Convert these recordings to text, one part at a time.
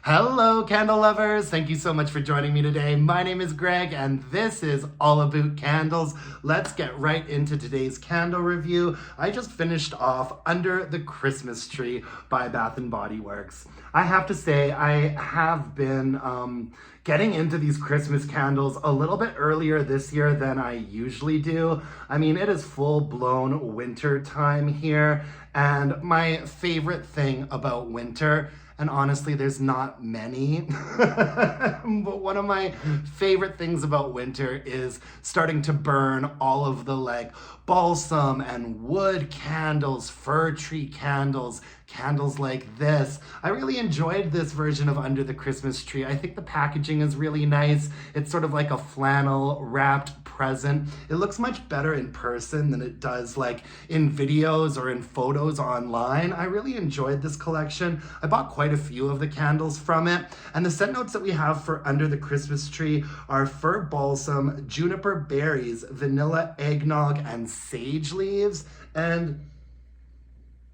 Hello, candle lovers. Thank you so much for joining me today. My name is Greg, and this is All About Candles. Let's get right into today's candle review. I just finished off Under the Christmas Tree by Bath & Body Works. I have to say, I have been getting into these Christmas candles a little bit earlier this year than I usually do. I mean, it is full-blown winter time here, and my favorite thing about winter, and honestly, there's not many, but one of my favorite things about winter is starting to burn all of the balsam and wood candles, fir tree candles, candles like this. I really enjoyed this version of Under the Christmas Tree. I think the packaging is really nice. It's sort of like a flannel wrapped present. It looks much better in person than it does in videos or in photos online. I really enjoyed this collection. I bought quite a few of the candles from it. And the scent notes that we have for Under the Christmas Tree are fir balsam, juniper berries, vanilla eggnog, and sage leaves. And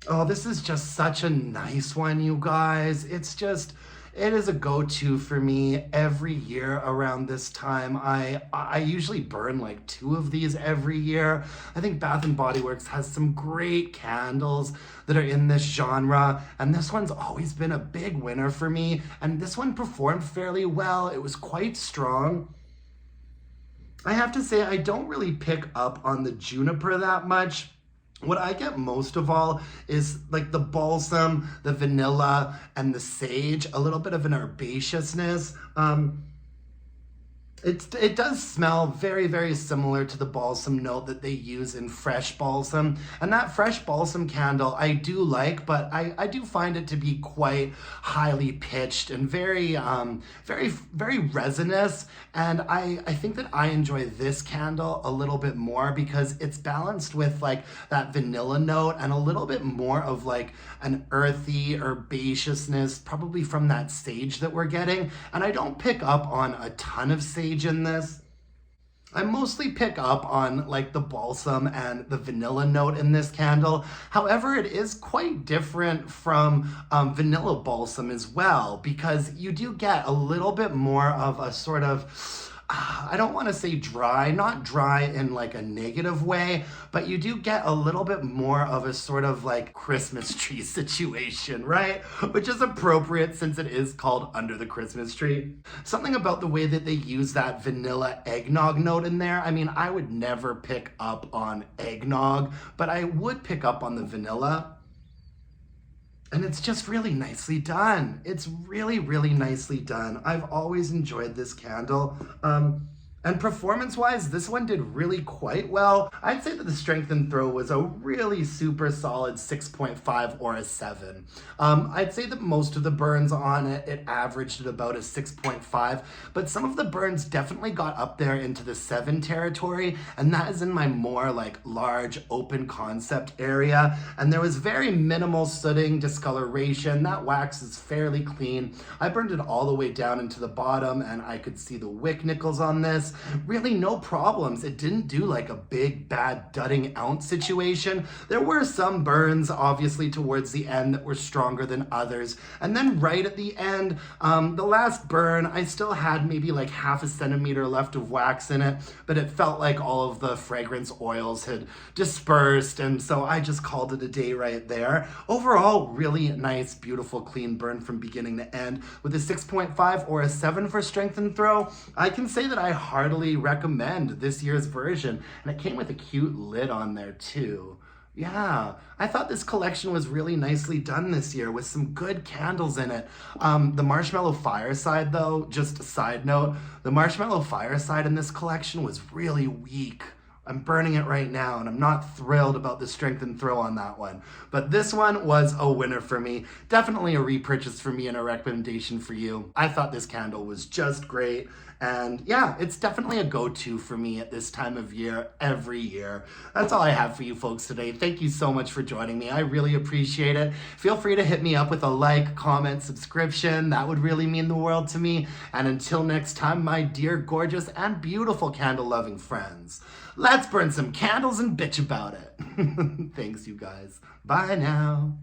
oh, this is just such a nice one, you guys. It is a go-to for me every year around this time. I usually burn two of these every year. I think Bath & Body Works has some great candles that are in this genre, and this one's always been a big winner for me, and this one performed fairly well. It was quite strong. I have to say, I don't really pick up on the juniper that much. What I get most of all is the balsam, the vanilla, and the sage, a little bit of an herbaceousness. It does smell very, very similar to the balsam note that they use in fresh balsam. And that fresh balsam candle I do like, but I do find it to be quite highly pitched and very, very resinous. And I think that I enjoy this candle a little bit more because it's balanced with that vanilla note and a little bit more of an earthy herbaceousness, probably from that sage that we're getting. And I don't pick up on a ton of sage in this. I mostly pick up on the balsam and the vanilla note in this candle. However, it is quite different from vanilla balsam as well, because you do get a little bit more of a sort of, I don't want to say dry, not dry in a negative way, but you do get a little bit more of a sort of Christmas tree situation, right? Which is appropriate since it is called Under the Christmas Tree. Something about the way that they use that vanilla eggnog note in there. I mean, I would never pick up on eggnog, but I would pick up on the vanilla. And it's just really nicely done. It's really, really nicely done. I've always enjoyed this candle. And performance-wise, this one did really quite well. I'd say that the strength and throw was a really super solid 6.5 or a 7. I'd say that most of the burns on it averaged at about a 6.5, but some of the burns definitely got up there into the 7 territory, and that is in my more large open concept area. And there was very minimal sooting, discoloration. That wax is fairly clean. I burned it all the way down into the bottom, and I could see the wick nickels on this. Really no problems. It didn't do a big bad dudding ounce situation. There were some burns obviously towards the end that were stronger than others, and then right at the end, the last burn, I still had maybe half a centimeter left of wax in it, but it felt like all of the fragrance oils had dispersed, and so I just called it a day right there. Overall, really nice, beautiful, clean burn from beginning to end with a 6.5 or a 7 for strength and throw. I can say that I heartily recommend this year's version, and it came with a cute lid on there too. Yeah, I thought this collection was really nicely done this year with some good candles in it. The Marshmallow Fireside though, just a side note, the Marshmallow Fireside in this collection was really weak. I'm burning it right now, and I'm not thrilled about the strength and throw on that one. But this one was a winner for me. Definitely a repurchase for me and a recommendation for you. I thought this candle was just great. And yeah, it's definitely a go-to for me at this time of year, every year. That's all I have for you folks today. Thank you so much for joining me. I really appreciate it. Feel free to hit me up with a like, comment, subscription. That would really mean the world to me. And until next time, my dear, gorgeous, and beautiful candle-loving friends, let's burn some candles and bitch about it. Thanks, you guys. Bye now.